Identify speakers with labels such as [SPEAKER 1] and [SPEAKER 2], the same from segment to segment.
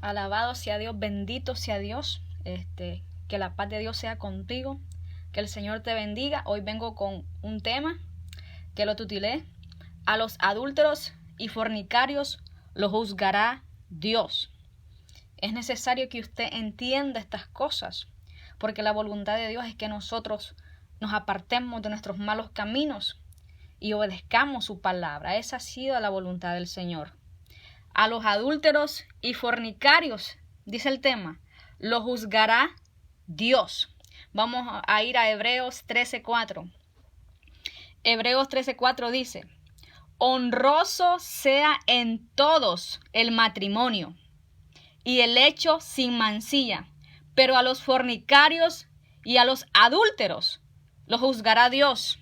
[SPEAKER 1] Alabado sea Dios, bendito sea Dios. Que la paz de Dios sea contigo. Que el Señor te bendiga. Hoy vengo con un tema que lo titulé: a los adúlteros y fornicarios los juzgará Dios. Es necesario que usted entienda estas cosas, porque la voluntad de Dios es que nosotros nos apartemos de nuestros malos caminos y obedezcamos su palabra. Esa ha sido la voluntad del Señor. A los adúlteros y fornicarios, dice el tema, los juzgará Dios. Vamos a ir a Hebreos 13:4. Hebreos 13:4 dice: honroso sea en todos el matrimonio y el hecho sin mancilla, pero a los fornicarios y a los adúlteros los juzgará Dios.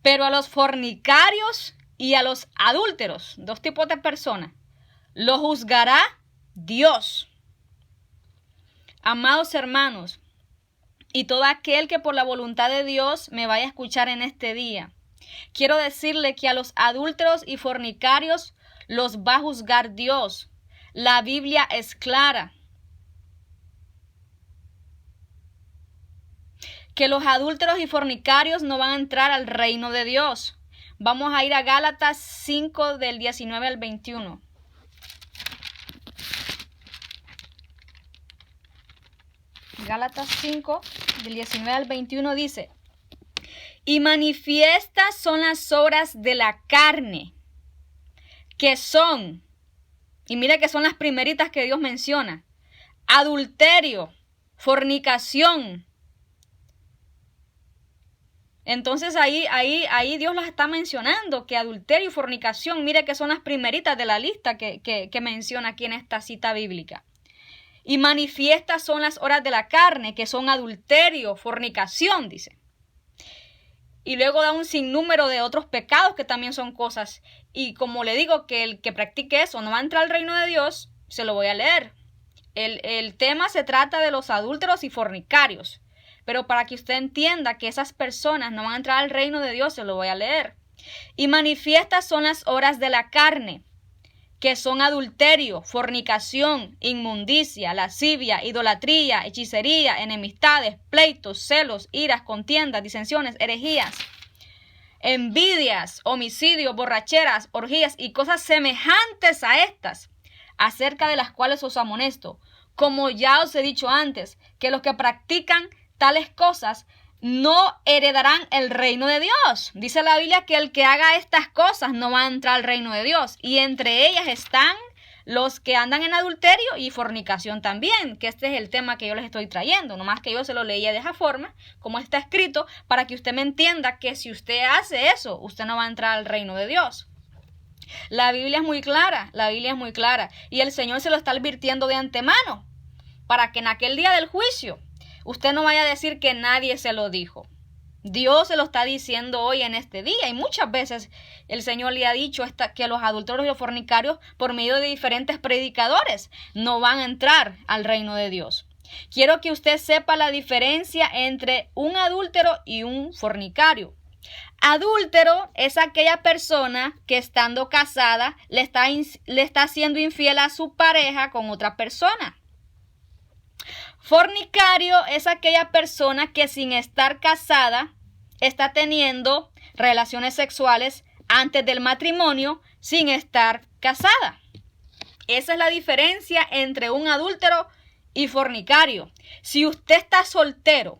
[SPEAKER 1] Pero a los fornicarios y a los adúlteros, dos tipos de personas, los juzgará Dios. Amados hermanos, y todo aquel que por la voluntad de Dios me vaya a escuchar en este día, quiero decirle que a los adúlteros y fornicarios los va a juzgar Dios. La Biblia es clara. Que los adúlteros y fornicarios no van a entrar al reino de Dios. Vamos a ir a Gálatas 5 del 19 al 21. Gálatas 5 del 19 al 21 dice: y manifiestas son las obras de la carne, que son, y mira que son las primeritas que Dios menciona: adulterio, fornicación. Entonces ahí Dios las está mencionando, que adulterio y fornicación, mire que son las primeritas de la lista que menciona aquí en esta cita bíblica. Y manifiestas son las obras de la carne, que son adulterio, fornicación, dice. Y luego da un sinnúmero de otros pecados que también son cosas. Y como le digo, que el que practique eso no va a entrar al reino de Dios, se lo voy a leer. El tema se trata de los adúlteros y fornicarios. Pero para que usted entienda que esas personas no van a entrar al reino de Dios, se lo voy a leer. Y manifiestas son las obras de la carne, que son adulterio, fornicación, inmundicia, lascivia, idolatría, hechicería, enemistades, pleitos, celos, iras, contiendas, disensiones, herejías, envidias, homicidios, borracheras, orgías y cosas semejantes a estas, acerca de las cuales os amonesto, como ya os he dicho antes, que los que practican tales cosas no heredarán el reino de Dios. Dice la Biblia que el que haga estas cosas no va a entrar al reino de Dios. Y entre ellas están los que andan en adulterio y fornicación también, que este es el tema que yo les estoy trayendo. Nomás que yo se lo leía de esa forma, como está escrito, para que usted me entienda que si usted hace eso, usted no va a entrar al reino de Dios. La Biblia es muy clara, y el Señor se lo está advirtiendo de antemano, para que en aquel día del juicio usted no vaya a decir que nadie se lo dijo. Dios se lo está diciendo hoy en este día, y muchas veces el Señor le ha dicho que los adúlteros y los fornicarios, por medio de diferentes predicadores, no van a entrar al reino de Dios. Quiero que usted sepa la diferencia entre un adúltero y un fornicario. Adúltero es aquella persona que, estando casada, le está siendo infiel a su pareja con otra persona. Fornicario es aquella persona que, sin estar casada, está teniendo relaciones sexuales antes del matrimonio sin estar casada. Esa es la diferencia entre un adúltero y fornicario. Si usted está soltero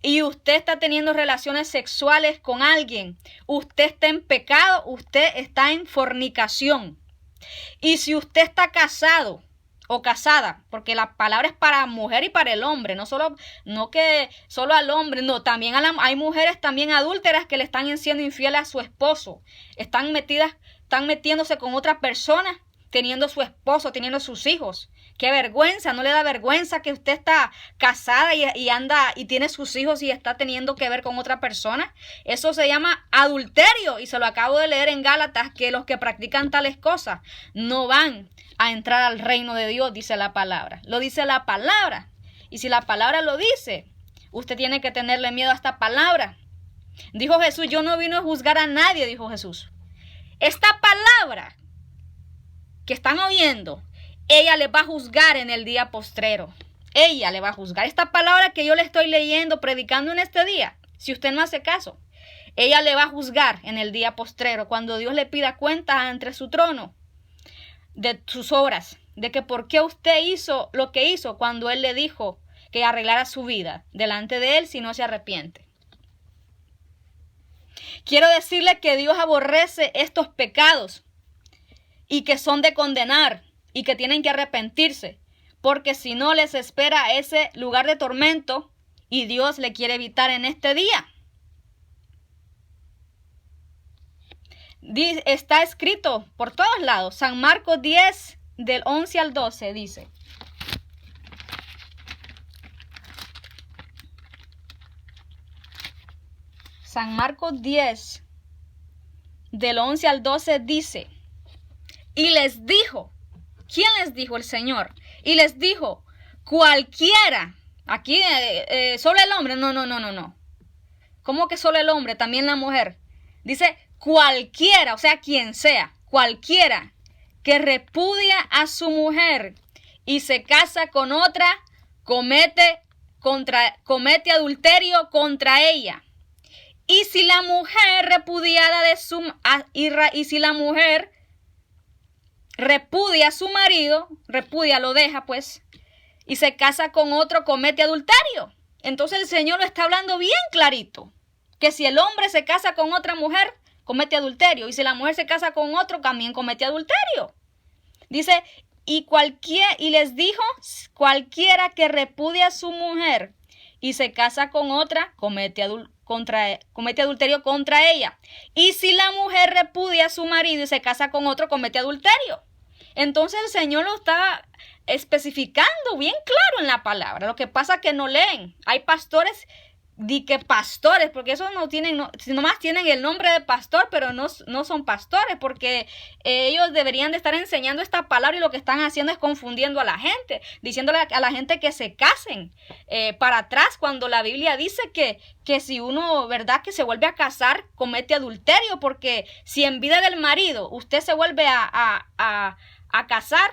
[SPEAKER 1] y usted está teniendo relaciones sexuales con alguien, usted está en pecado, usted está en fornicación. Y si usted está casado o casada, porque la palabra es para mujer y para el hombre, no que solo al hombre, no, también hay mujeres también adúlteras que le están siendo infieles a su esposo, están metiéndose con otra persona, teniendo su esposo, teniendo sus hijos. Qué vergüenza, ¿no le da vergüenza que usted está casada y anda y tiene sus hijos y está teniendo que ver con otra persona? Eso se llama adulterio, y se lo acabo de leer en Gálatas, que los que practican tales cosas no van a entrar al reino de Dios, dice la palabra. Lo dice la palabra. Y si la palabra lo dice, usted tiene que tenerle miedo a esta palabra. Dijo Jesús: yo no vino a juzgar a nadie, dijo Jesús. Esta palabra que están oyendo ella le va a juzgar en el día postrero. Ella le va a juzgar. Esta palabra que yo le estoy leyendo, predicando en este día, si usted no hace caso, ella le va a juzgar en el día postrero, cuando Dios le pida cuentas ante su trono de sus obras, de que por qué usted hizo lo que hizo cuando Él le dijo que arreglara su vida delante de Él si no se arrepiente. Quiero decirle que Dios aborrece estos pecados y que son de condenar y que tienen que arrepentirse, porque si no les espera ese lugar de tormento y Dios le quiere evitar en este día. Está escrito por todos lados. San Marcos 10, del 11 al 12 dice: San Marcos 10, del 11 al 12 dice: y les dijo, ¿quién les dijo? El Señor. Y les dijo, cualquiera, aquí solo el hombre, no. ¿Cómo que solo el hombre? También la mujer. Dice cualquiera, o sea, quien sea, cualquiera que repudia a su mujer y se casa con otra, comete adulterio contra ella. Y si la mujer repudiada y si la mujer repudia a su marido, lo deja pues, y se casa con otro, comete adulterio. Entonces el Señor lo está hablando bien clarito, que si el hombre se casa con otra mujer, comete adulterio, y si la mujer se casa con otro, también comete adulterio. Dice, y les dijo, cualquiera que repudia a su mujer y se casa con otra, comete adulterio contra ella. Y si la mujer repudia a su marido y se casa con otro, comete adulterio. Entonces el Señor lo está especificando bien claro en la palabra. Lo que pasa es que no leen. Hay pastores, porque esos nomás tienen el nombre de pastor, pero no son pastores, porque ellos deberían de estar enseñando esta palabra y lo que están haciendo es confundiendo a la gente, diciéndole a la gente que se casen para atrás, cuando la Biblia dice que si uno, ¿verdad?, que se vuelve a casar, comete adulterio, porque si en vida del marido usted se vuelve a casar,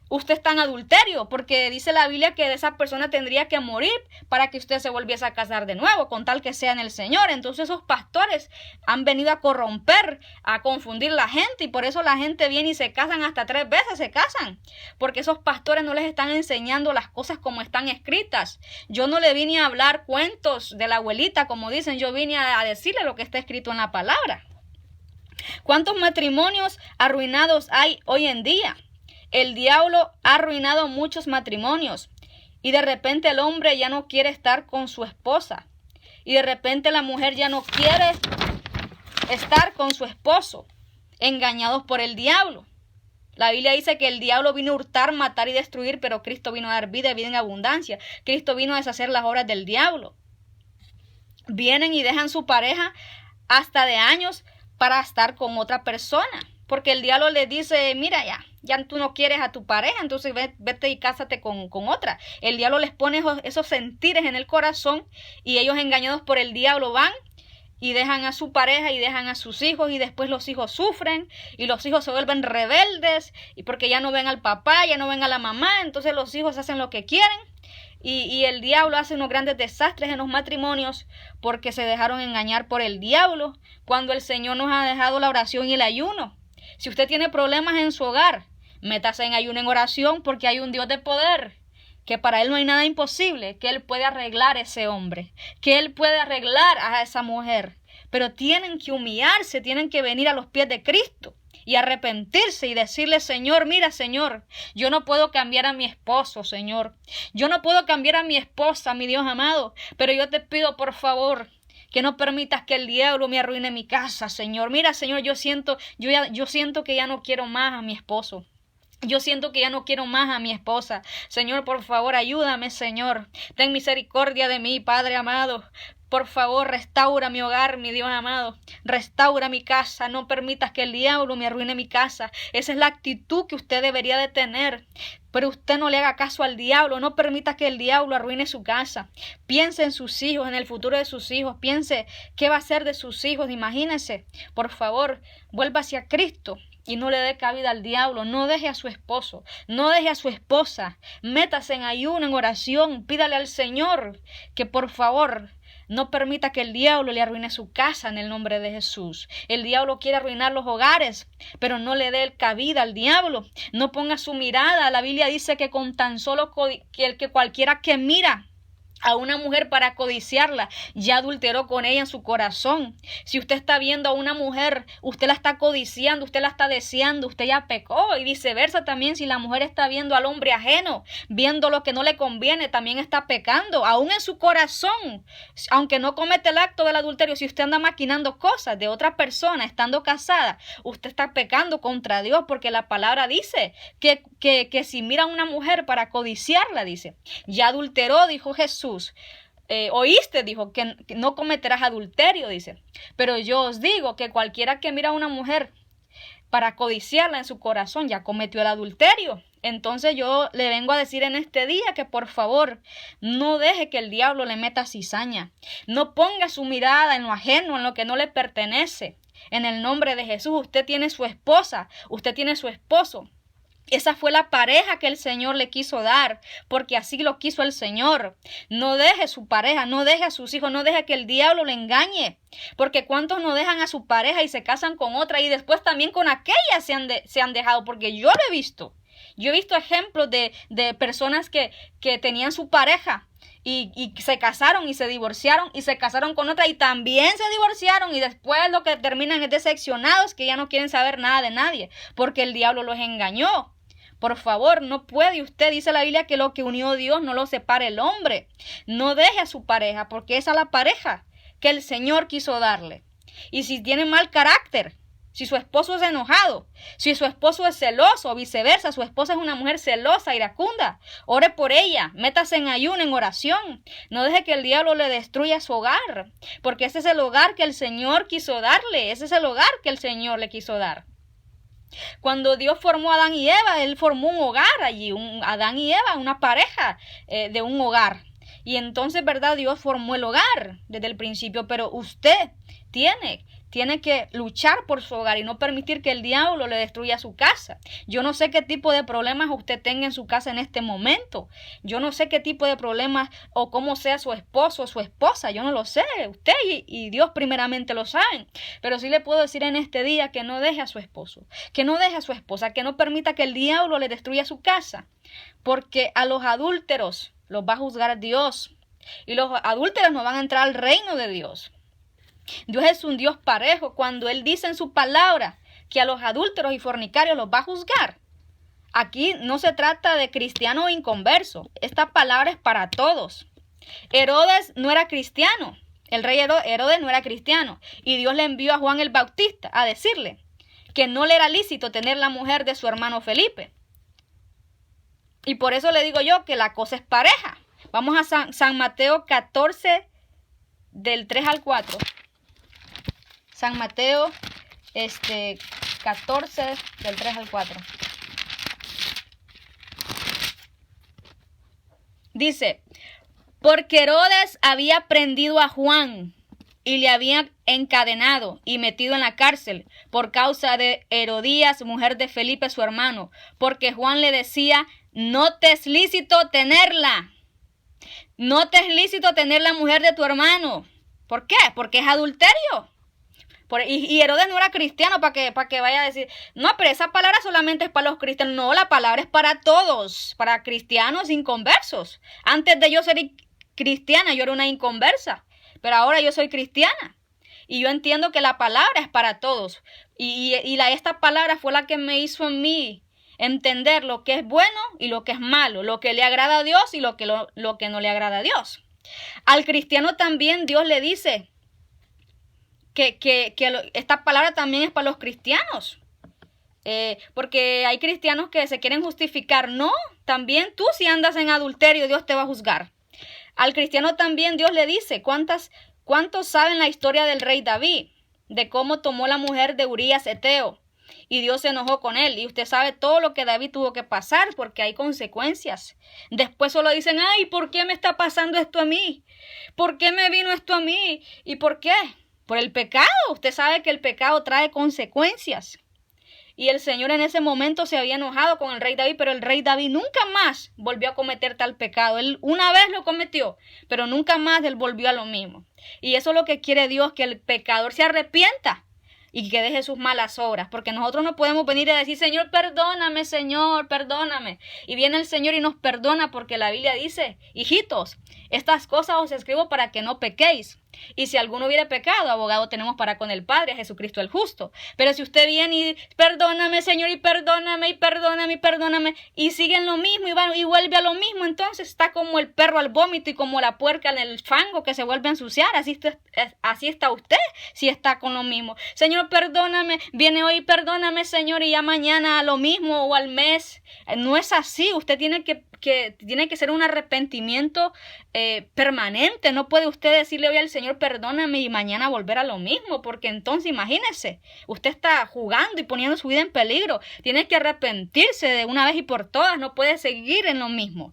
[SPEAKER 1] usted está en adulterio, porque dice la Biblia que esa persona tendría que morir para que usted se volviese a casar de nuevo, con tal que sea en el Señor. Entonces esos pastores han venido a corromper, a confundir la gente, y por eso la gente viene y se casan hasta 3 veces, se casan, porque esos pastores no les están enseñando las cosas como están escritas. Yo no le vine a hablar cuentos de la abuelita, como dicen, yo vine a decirle lo que está escrito en la palabra. ¿Cuántos matrimonios arruinados hay hoy en día? El diablo ha arruinado muchos matrimonios, y de repente el hombre ya no quiere estar con su esposa, y de repente la mujer ya no quiere estar con su esposo, engañados por el diablo. La Biblia dice que el diablo vino a hurtar, matar y destruir, pero Cristo vino a dar vida y vida en abundancia. Cristo vino a deshacer las obras del diablo. Vienen y dejan su pareja hasta de años para estar con otra persona, porque el diablo les dice, mira, ya tú no quieres a tu pareja, entonces vete y cásate con otra. El diablo les pone esos sentires en el corazón, y ellos, engañados por el diablo, van y dejan a su pareja y dejan a sus hijos, y después los hijos sufren y los hijos se vuelven rebeldes, y porque ya no ven al papá, ya no ven a la mamá, entonces los hijos hacen lo que quieren. Y el diablo hace unos grandes desastres en los matrimonios porque se dejaron engañar por el diablo, cuando el Señor nos ha dejado la oración y el ayuno. Si usted tiene problemas en su hogar, métase en ayuno, en oración, porque hay un Dios de poder, que para Él no hay nada imposible, que Él puede arreglar a ese hombre, que Él puede arreglar a esa mujer. Pero tienen que humillarse, tienen que venir a los pies de Cristo y arrepentirse y decirle, Señor, mira, Señor, yo no puedo cambiar a mi esposo, Señor. Yo no puedo cambiar a mi esposa, mi Dios amado, pero yo te pido, por favor, que no permitas que el diablo me arruine mi casa, Señor. Mira, Señor, yo siento que ya no quiero más a mi esposo. Yo siento que ya no quiero más a mi esposa. Señor, por favor, ayúdame, Señor. Ten misericordia de mí, Padre amado. Por favor, restaura mi hogar, mi Dios amado. Restaura mi casa. No permitas que el diablo me arruine mi casa. Esa es la actitud que usted debería de tener. Pero usted no le haga caso al diablo. No permita que el diablo arruine su casa. Piense en sus hijos, en el futuro de sus hijos. Piense qué va a ser de sus hijos. Imagínese. Por favor, vuelva hacia Cristo y no le dé cabida al diablo. No deje a su esposo, no deje a su esposa. Métase en ayuno, en oración, pídale al Señor que por favor no permita que el diablo le arruine su casa en el nombre de Jesús. El diablo quiere arruinar los hogares, pero no le dé cabida al diablo. No ponga su mirada. La Biblia dice que con tan solo que cualquiera que mira a una mujer para codiciarla, ya adulteró con ella en su corazón. Si usted está viendo a una mujer, usted la está codiciando, usted la está deseando, usted ya pecó. Y viceversa también, si la mujer está viendo al hombre ajeno, viendo lo que no le conviene, también está pecando, aún en su corazón. Aunque no comete el acto del adulterio, si usted anda maquinando cosas de otra persona, estando casada, usted está pecando contra Dios, porque la palabra dice que si mira a una mujer para codiciarla, dice, ya adulteró, dijo Jesús. Oíste, dijo, que no cometerás adulterio, dice. Pero yo os digo que cualquiera que mira a una mujer para codiciarla en su corazón ya cometió el adulterio. Entonces yo le vengo a decir en este día que por favor no deje que el diablo le meta cizaña. No ponga su mirada en lo ajeno, en lo que no le pertenece. En el nombre de Jesús, usted tiene su esposa, usted tiene su esposo. Esa fue la pareja que el Señor le quiso dar, porque así lo quiso el Señor. No deje su pareja, no deje a sus hijos, no deje que el diablo le engañe, porque cuántos no dejan a su pareja y se casan con otra y después también con aquella se han dejado, porque yo lo he visto. Yo he visto ejemplos de personas que tenían su pareja y se casaron y se divorciaron y se casaron con otra y también se divorciaron y después lo que terminan es decepcionados, que ya no quieren saber nada de nadie, porque el diablo los engañó. Por favor, no puede usted, dice la Biblia, que lo que unió Dios no lo separe el hombre. No deje a su pareja, porque esa es la pareja que el Señor quiso darle. Y si tiene mal carácter, si su esposo es enojado, si su esposo es celoso o viceversa, su esposa es una mujer celosa, iracunda, ore por ella, métase en ayuno, en oración. No deje que el diablo le destruya su hogar, porque ese es el hogar que el Señor quiso darle, ese es el hogar que el Señor le quiso dar. Cuando Dios formó a Adán y Eva, Él formó un hogar allí, Adán y Eva, una pareja de un hogar. Y entonces, ¿verdad? Dios formó el hogar desde el principio, pero usted tiene que luchar por su hogar y no permitir que el diablo le destruya su casa. Yo no sé qué tipo de problemas usted tenga en su casa en este momento. Yo no sé qué tipo de problemas o cómo sea su esposo o su esposa. Yo no lo sé. Usted y Dios primeramente lo saben. Pero sí le puedo decir en este día que no deje a su esposo, que no deje a su esposa, que no permita que el diablo le destruya su casa. Porque a los adúlteros los va a juzgar Dios. Y los adúlteros no van a entrar al reino de Dios. Dios es un Dios parejo. Cuando Él dice en su palabra que a los adúlteros y fornicarios los va a juzgar, aquí no se trata de cristiano o inconverso. Esta palabra es para todos. Herodes no era cristiano. El rey Herodes no era cristiano. Y Dios le envió a Juan el Bautista a decirle que no le era lícito tener la mujer de su hermano Felipe. Y por eso le digo yo que la cosa es pareja. Vamos a San Mateo 14, del 3 al 4. San Mateo 14, del 3 al 4. Dice, porque Herodes había prendido a Juan y le había encadenado y metido en la cárcel por causa de Herodías, mujer de Felipe su hermano, porque Juan le decía, no te es lícito tenerla. No te es lícito tener la mujer de tu hermano. ¿Por qué? Porque es adulterio. Y Herodes no era cristiano para que vaya a decir, no, pero esa palabra solamente es para los cristianos. No, la palabra es para todos, para cristianos inconversos. Antes de yo ser cristiana, yo era una inconversa, pero ahora yo soy cristiana. Y yo entiendo que la palabra es para todos. Esta palabra fue la que me hizo en mí entender lo que es bueno y lo que es malo, lo que le agrada a Dios y lo que no le agrada a Dios. Al cristiano también Dios le dice que esta palabra también es para los cristianos. Porque hay cristianos que se quieren justificar. No, también tú si andas en adulterio, Dios te va a juzgar. Al cristiano también Dios le dice, ¿cuántos saben la historia del rey David? De cómo tomó la mujer de Urías Eteo y Dios se enojó con él. Y usted sabe todo lo que David tuvo que pasar porque hay consecuencias. Después solo dicen, ay, ¿por qué me está pasando esto a mí? ¿Por qué me vino esto a mí? ¿Y por qué? Por el pecado. Usted sabe que el pecado trae consecuencias. Y el Señor en ese momento se había enojado con el rey David, pero el rey David nunca más volvió a cometer tal pecado. Él una vez lo cometió, pero nunca más él volvió a lo mismo. Y eso es lo que quiere Dios, que el pecador se arrepienta y que deje sus malas obras, porque nosotros no podemos venir a decir, Señor, perdóname. Y viene el Señor y nos perdona, porque la Biblia dice, hijitos, estas cosas os escribo para que no pequéis. Y si alguno hubiera pecado, abogado tenemos para con el Padre, a Jesucristo el justo. Pero si usted viene y perdóname, Señor, y perdóname, y siguen lo mismo y vuelve a lo mismo, entonces está como el perro al vómito y como la puerca en el fango que se vuelve a ensuciar. Así está usted si está con lo mismo. Señor, perdóname, viene hoy, perdóname, Señor, y ya mañana a lo mismo o al mes. No es así. Usted tiene que ser un arrepentimiento permanente. No puede usted decirle hoy al Señor, perdóname, y mañana volver a lo mismo, porque entonces imagínese, usted está jugando y poniendo su vida en peligro. Tiene que arrepentirse de una vez y por todas. No puede seguir en lo mismo.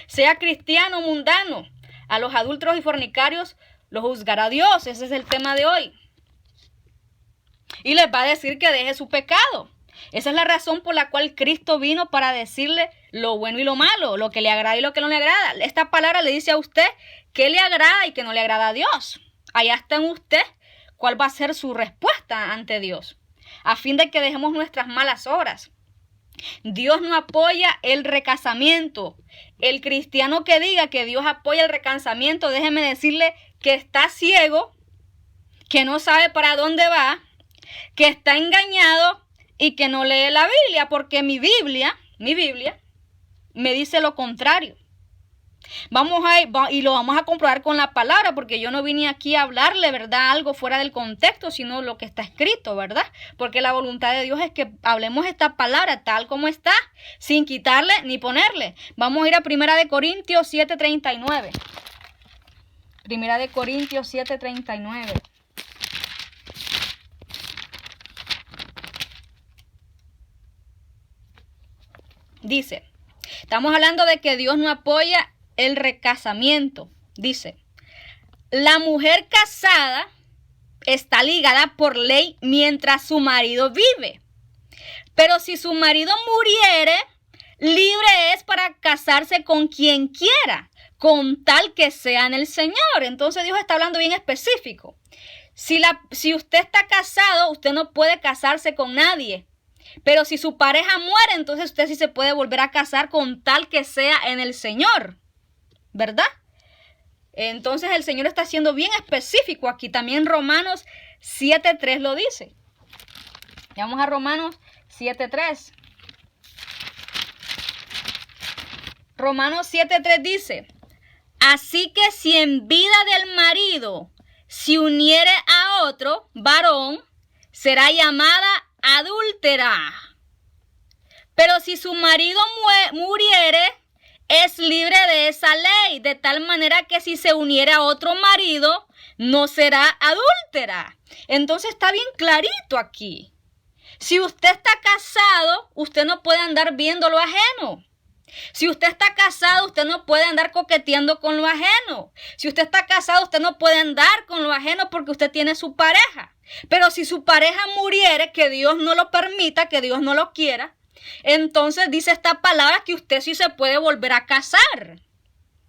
[SPEAKER 1] Sea cristiano o mundano, a los adúlteros y fornicarios los juzgará Dios. Ese es el tema de hoy. Y les va a decir que deje su pecado. Esa es la razón por la cual Cristo vino, para decirle lo bueno y lo malo, lo que le agrada y lo que no le agrada. Esta palabra le dice a usted qué le agrada y qué no le agrada a Dios. Allá está en usted cuál va a ser su respuesta ante Dios, a fin de que dejemos nuestras malas obras. Dios no apoya el recasamiento. El cristiano que diga que Dios apoya el recasamiento, déjeme decirle que está ciego, que no sabe para dónde va, que está engañado y que no lee la Biblia, porque mi Biblia me dice lo contrario. Y lo vamos a comprobar con la palabra, porque yo no vine aquí a hablarle, ¿verdad?, algo fuera del contexto, sino lo que está escrito, ¿verdad? Porque la voluntad de Dios es que hablemos esta palabra tal como está, sin quitarle ni ponerle. Vamos a ir a 1 Corintios 7:39. 1 Corintios 7:39. Dice, estamos hablando de que Dios no apoya el recasamiento. Dice, la mujer casada está ligada por ley mientras su marido vive. Pero si su marido muriere, libre es para casarse con quien quiera, con tal que sea en el Señor. Entonces Dios está hablando bien específico. Si usted está casado, usted no puede casarse con nadie. Pero si su pareja muere, entonces usted sí se puede volver a casar, con tal que sea en el Señor, ¿verdad? Entonces el Señor está siendo bien específico aquí. También Romanos 7:3 lo dice. Vamos a Romanos 7:3. Romanos 7:3 dice, así que si en vida del marido se uniere a otro varón, será llamada adúltera. Pero si su marido muriere, es libre de esa ley, de tal manera que si se uniere a otro marido, no será adúltera. Entonces está bien clarito aquí. Si usted está casado, usted no puede andar viendo lo ajeno. Si usted está casado, usted no puede andar coqueteando con lo ajeno. Si usted está casado, usted no puede andar con lo ajeno, porque usted tiene su pareja. Pero si su pareja muriere, que Dios no lo permita, que Dios no lo quiera, entonces dice esta palabra que usted sí se puede volver a casar,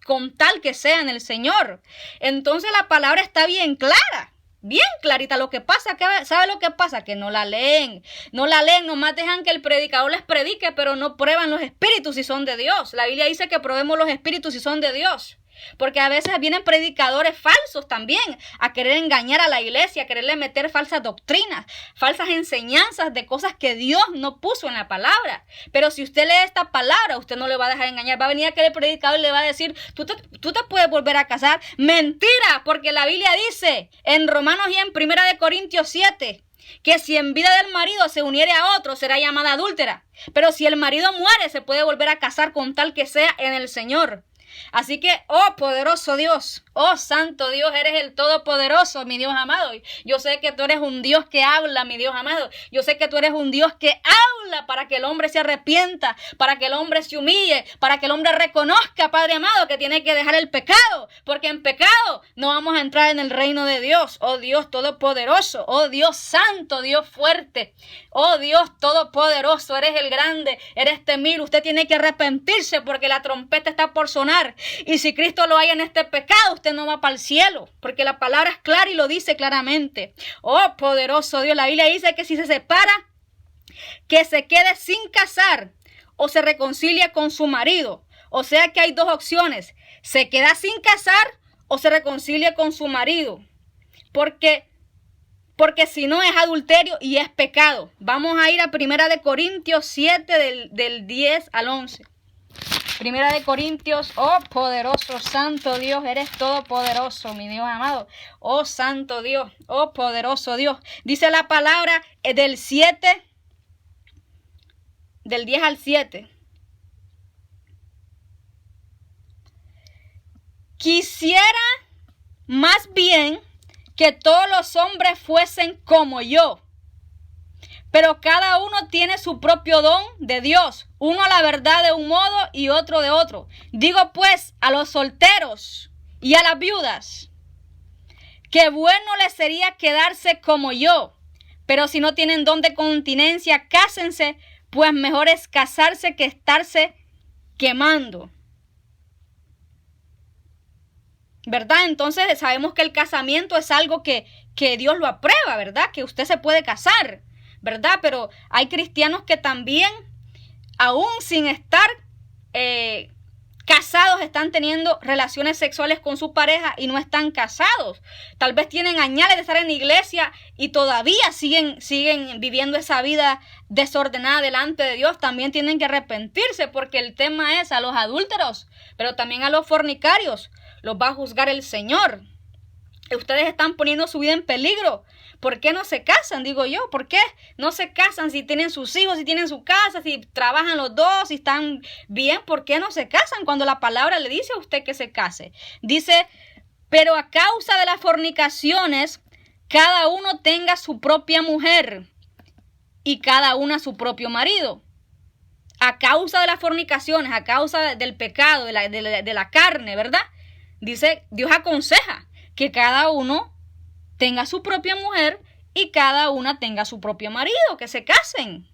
[SPEAKER 1] con tal que sea en el Señor. Entonces la palabra está bien clara, bien clarita. Lo que pasa, ¿sabe lo que pasa? Que no la leen, nomás dejan que el predicador les predique, pero no prueban los espíritus si son de Dios. La Biblia dice que probemos los espíritus si son de Dios. Porque a veces vienen predicadores falsos también a querer engañar a la iglesia, a quererle meter falsas doctrinas, falsas enseñanzas de cosas que Dios no puso en la palabra. Pero si usted lee esta palabra, usted no le va a dejar engañar. Va a venir aquel predicador y le va a decir, tú te puedes volver a casar. Mentira, porque la Biblia dice en Romanos y en 1 Corintios 7 que si en vida del marido se uniere a otro, será llamada adúltera. Pero si el marido muere, se puede volver a casar, con tal que sea en el Señor. Así que, oh poderoso Dios, oh santo Dios, eres el todopoderoso, mi Dios amado. Yo sé que tú eres un Dios que habla, mi Dios amado. Yo sé que tú eres un Dios que habla para que el hombre se arrepienta, para que el hombre se humille, para que el hombre reconozca, Padre amado, que tiene que dejar el pecado, porque en pecado no vamos a entrar en el reino de Dios. Oh Dios todopoderoso, oh Dios santo, Dios fuerte, oh Dios todopoderoso, eres el grande, eres temible. Usted tiene que arrepentirse porque la trompeta está por sonar. Y si Cristo lo haya en este pecado, usted no va para el cielo, porque la palabra es clara y lo dice claramente. Oh poderoso Dios, la Biblia dice que si se separa, que se quede sin casar o se reconcilia con su marido. O sea que hay dos opciones: se queda sin casar o se reconcilia con su marido, porque si no es adulterio y es pecado. Vamos a ir a 1 Corintios 7 del 10 al 11. 1 Corintios, oh poderoso santo Dios, eres todopoderoso, mi Dios amado. Oh santo Dios, oh poderoso Dios. Dice la palabra del 7, del 10 al 7. Quisiera más bien que todos los hombres fuesen como yo. Pero cada uno tiene su propio don de Dios, uno a la verdad de un modo y otro de otro. Digo pues a los solteros y a las viudas, que bueno les sería quedarse como yo. Pero si no tienen don de continencia, cásense, pues mejor es casarse que estarse quemando. ¿Verdad? Entonces sabemos que el casamiento es algo que Dios lo aprueba, ¿verdad? Que usted se puede casar, ¿verdad? Pero hay cristianos que también, aún sin estar casados, están teniendo relaciones sexuales con su pareja y no están casados. Tal vez tienen añales de estar en la iglesia y todavía siguen viviendo esa vida desordenada delante de Dios. También tienen que arrepentirse, porque el tema es a los adúlteros, pero también a los fornicarios. Los va a juzgar el Señor. Ustedes están poniendo su vida en peligro. ¿Por qué no se casan? Digo yo, ¿por qué no se casan si tienen sus hijos, si tienen su casa, si trabajan los dos, si están bien? ¿Por qué no se casan cuando la palabra le dice a usted que se case? Dice, pero a causa de las fornicaciones, cada uno tenga su propia mujer y cada una su propio marido. A causa de las fornicaciones, a causa del pecado, de la carne, ¿verdad? Dice, Dios aconseja que cada uno tenga su propia mujer y cada una tenga su propio marido, que se casen.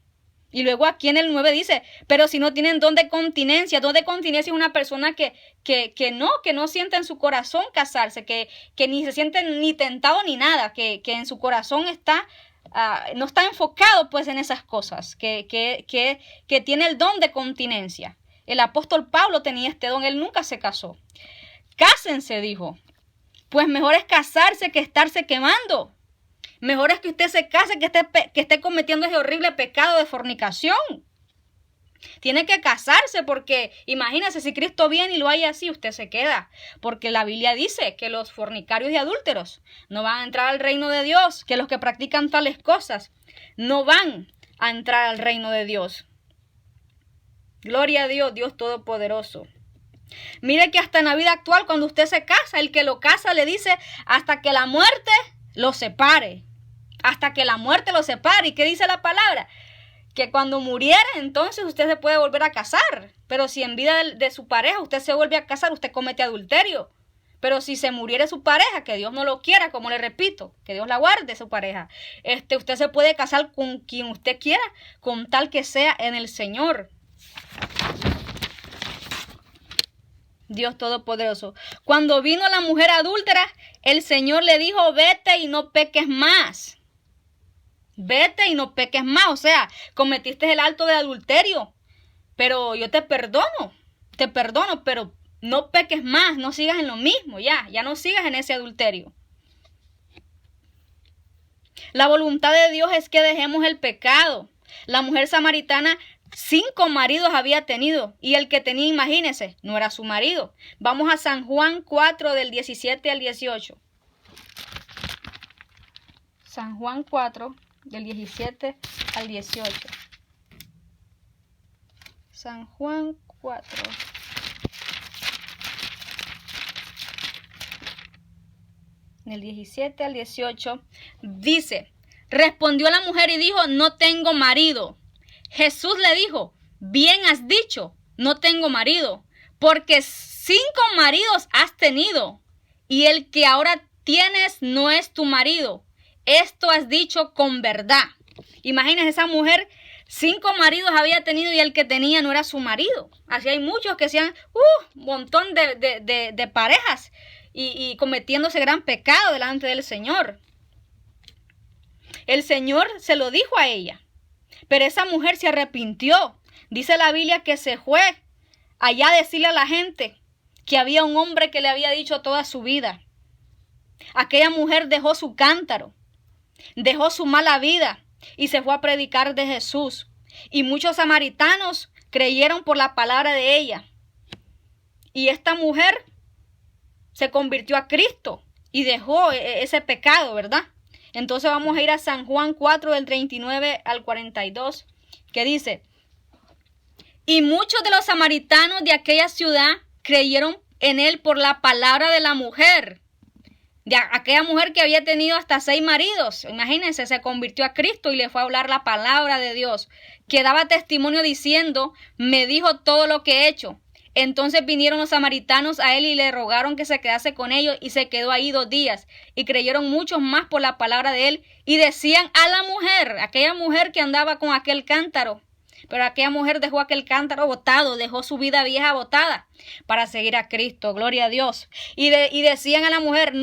[SPEAKER 1] Y luego aquí en el 9 dice, pero si no tienen don de continencia es una persona que no siente en su corazón casarse, que ni se siente ni tentado ni nada, que en su corazón está, no está enfocado pues en esas cosas, que tiene el don de continencia. El apóstol Pablo tenía este don, él nunca se casó. Cásense, dijo. Pues mejor es casarse que estarse quemando. Mejor es que usted se case que esté cometiendo ese horrible pecado de fornicación. Tiene que casarse, porque imagínese, si Cristo viene y lo hay así, usted se queda. Porque la Biblia dice que los fornicarios y adúlteros no van a entrar al reino de Dios, que los que practican tales cosas no van a entrar al reino de Dios. Gloria a Dios, Dios Todopoderoso. Mire que hasta en la vida actual, cuando usted se casa, el que lo casa le dice hasta que la muerte lo separe. Hasta que la muerte lo separe. ¿Y qué dice la palabra? Que cuando muriera, entonces usted se puede volver a casar. Pero si en vida de su pareja usted se vuelve a casar, usted comete adulterio. Pero si se muriera su pareja, que Dios no lo quiera, como le repito, que Dios la guarde su pareja, usted se puede casar con quien usted quiera, con tal que sea en el Señor. Dios Todopoderoso. Cuando vino la mujer adúltera, el Señor le dijo, vete y no peques más. Vete y no peques más. O sea, cometiste el acto de adulterio, pero yo te perdono, pero no peques más, no sigas en lo mismo, ya no sigas en ese adulterio. La voluntad de Dios es que dejemos el pecado. La mujer samaritana 5 maridos había tenido, y el que tenía, imagínense, no era su marido. Vamos a San Juan 4 del 17 al 18. San Juan 4 del 17 al 18. San Juan 4 del 17 al 18, dice, respondió la mujer y dijo, no tengo marido. Jesús le dijo, bien has dicho, no tengo marido, porque 5 maridos has tenido, y el que ahora tienes no es tu marido. Esto has dicho con verdad. Imagínense, esa mujer 5 maridos había tenido y el que tenía no era su marido. Así hay muchos que sean un montón de parejas y cometiéndose gran pecado delante del Señor. El Señor se lo dijo a ella, pero esa mujer se arrepintió. Dice la Biblia que se fue allá a decirle a la gente que había un hombre que le había dicho toda su vida. Aquella mujer dejó su cántaro, dejó su mala vida y se fue a predicar de Jesús. Y muchos samaritanos creyeron por la palabra de ella. Y esta mujer se convirtió a Cristo y dejó ese pecado, ¿verdad? Entonces vamos a ir a San Juan 4 del 39 al 42, que dice, y muchos de los samaritanos de aquella ciudad creyeron en él por la palabra de la mujer, de aquella mujer que había tenido hasta 6 maridos. Imagínense, se convirtió a Cristo y le fue a hablar la palabra de Dios, que daba testimonio diciendo, me dijo todo lo que he hecho. Entonces vinieron los samaritanos a él y le rogaron que se quedase con ellos, y se quedó ahí 2 días. Y creyeron muchos más por la palabra de él, y decían a la mujer, aquella mujer que andaba con aquel cántaro. Pero aquella mujer dejó aquel cántaro botado, dejó su vida vieja botada para seguir a Cristo. Gloria a Dios. Y decían a la mujer,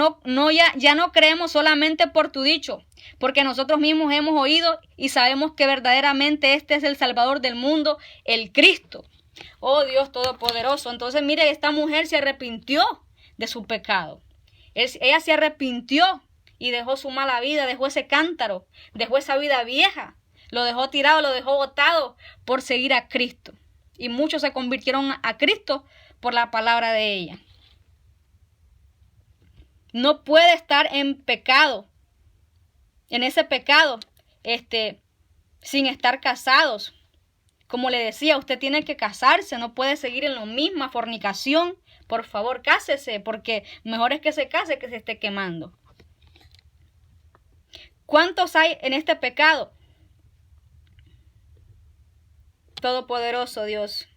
[SPEAKER 1] ya no creemos solamente por tu dicho, porque nosotros mismos hemos oído y sabemos que verdaderamente este es el Salvador del mundo, el Cristo. Oh Dios Todopoderoso. Entonces mire, esta mujer se arrepintió de su pecado. Ella se arrepintió y dejó su mala vida, dejó ese cántaro, dejó esa vida vieja. Lo dejó tirado, lo dejó botado por seguir a Cristo. Y muchos se convirtieron a Cristo por la palabra de ella. No puede estar en pecado, en ese pecado, sin estar casados. Como le decía, usted tiene que casarse, no puede seguir en la misma fornicación. Por favor, cásese, porque mejor es que se case que se esté quemando. ¿Cuántos hay en este pecado? Todopoderoso Dios.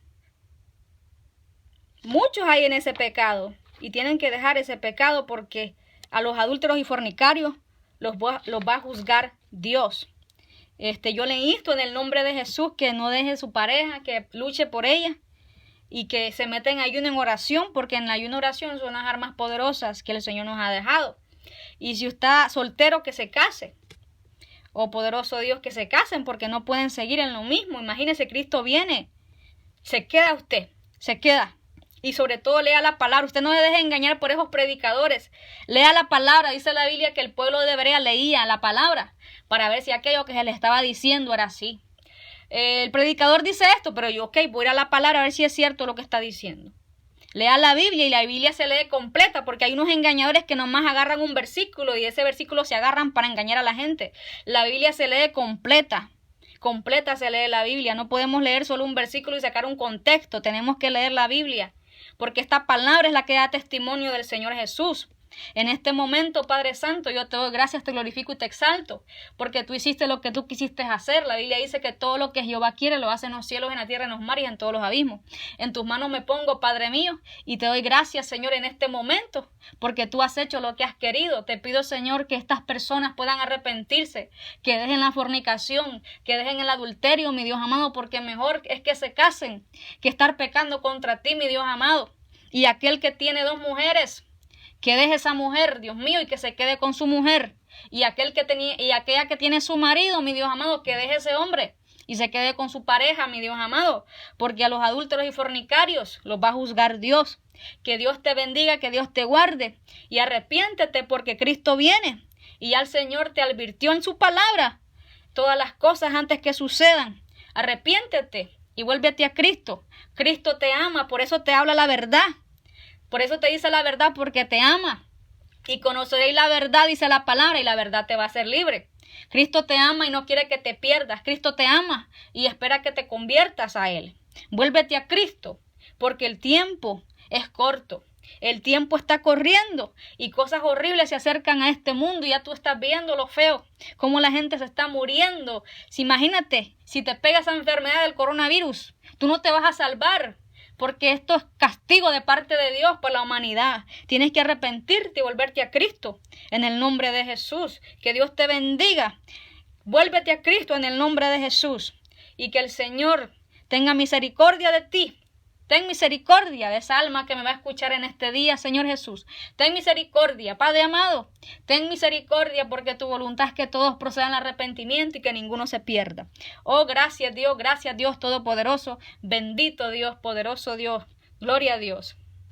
[SPEAKER 1] Muchos hay en ese pecado y tienen que dejar ese pecado, porque a los adúlteros y fornicarios los va a juzgar Dios. Yo le insto en el nombre de Jesús que no deje su pareja, que luche por ella y que se meta en ayuno, en oración, porque en la ayuno y oración son las armas poderosas que el Señor nos ha dejado. Y si usted está soltero, que se case. Oh poderoso Dios, que se casen, porque no pueden seguir en lo mismo. Imagínese, Cristo viene, se queda usted, se queda. Y sobre todo lea la palabra. Usted no se deje engañar por esos predicadores. Lea la palabra. Dice la Biblia que el pueblo de Berea leía la palabra para ver si aquello que se le estaba diciendo era así. El predicador dice esto, pero yo, voy a ir a la palabra a ver si es cierto lo que está diciendo. Lea la Biblia, y la Biblia se lee completa, porque hay unos engañadores que nomás agarran un versículo y ese versículo se agarran para engañar a la gente. La Biblia se lee completa. Completa se lee la Biblia. No podemos leer solo un versículo y sacar un contexto. Tenemos que leer la Biblia, porque esta palabra es la que da testimonio del Señor Jesús. En este momento, Padre Santo, yo te doy gracias, te glorifico y te exalto, porque tú hiciste lo que tú quisiste hacer. La Biblia dice que todo lo que Jehová quiere lo hace en los cielos, en la tierra, en los mares y en todos los abismos. En tus manos me pongo, Padre mío, y te doy gracias, Señor, en este momento, porque tú has hecho lo que has querido. Te pido, Señor, que estas personas puedan arrepentirse, que dejen la fornicación, que dejen el adulterio, mi Dios amado, porque mejor es que se casen que estar pecando contra ti, mi Dios amado. Y aquel que tiene 2 mujeres, que deje esa mujer, Dios mío, y que se quede con su mujer. Y aquella que tiene su marido, mi Dios amado, que deje ese hombre y se quede con su pareja, mi Dios amado, porque a los adúlteros y fornicarios los va a juzgar Dios. Que Dios te bendiga, que Dios te guarde, y arrepiéntete, porque Cristo viene. Y ya el Señor te advirtió en su palabra todas las cosas antes que sucedan. Arrepiéntete y vuélvete a Cristo. Cristo te ama, por eso te habla la verdad. Por eso te dice la verdad, porque te ama. Y conoceréis la verdad, dice la palabra, y la verdad te va a hacer libre. Cristo te ama y no quiere que te pierdas. Cristo te ama y espera que te conviertas a Él. Vuélvete a Cristo, porque el tiempo es corto. El tiempo está corriendo y cosas horribles se acercan a este mundo. Y ya tú estás viendo lo feo, cómo la gente se está muriendo. Imagínate, si te pega esa enfermedad del coronavirus, tú no te vas a salvar, porque esto es castigo de parte de Dios por la humanidad. Tienes que arrepentirte y volverte a Cristo en el nombre de Jesús. Que Dios te bendiga. Vuélvete a Cristo en el nombre de Jesús. Y que el Señor tenga misericordia de ti. Ten misericordia de esa alma que me va a escuchar en este día, Señor Jesús. Ten misericordia, Padre amado. Ten misericordia, porque tu voluntad es que todos procedan al arrepentimiento y que ninguno se pierda. Oh, gracias Dios Todopoderoso. Bendito Dios, poderoso Dios. Gloria a Dios.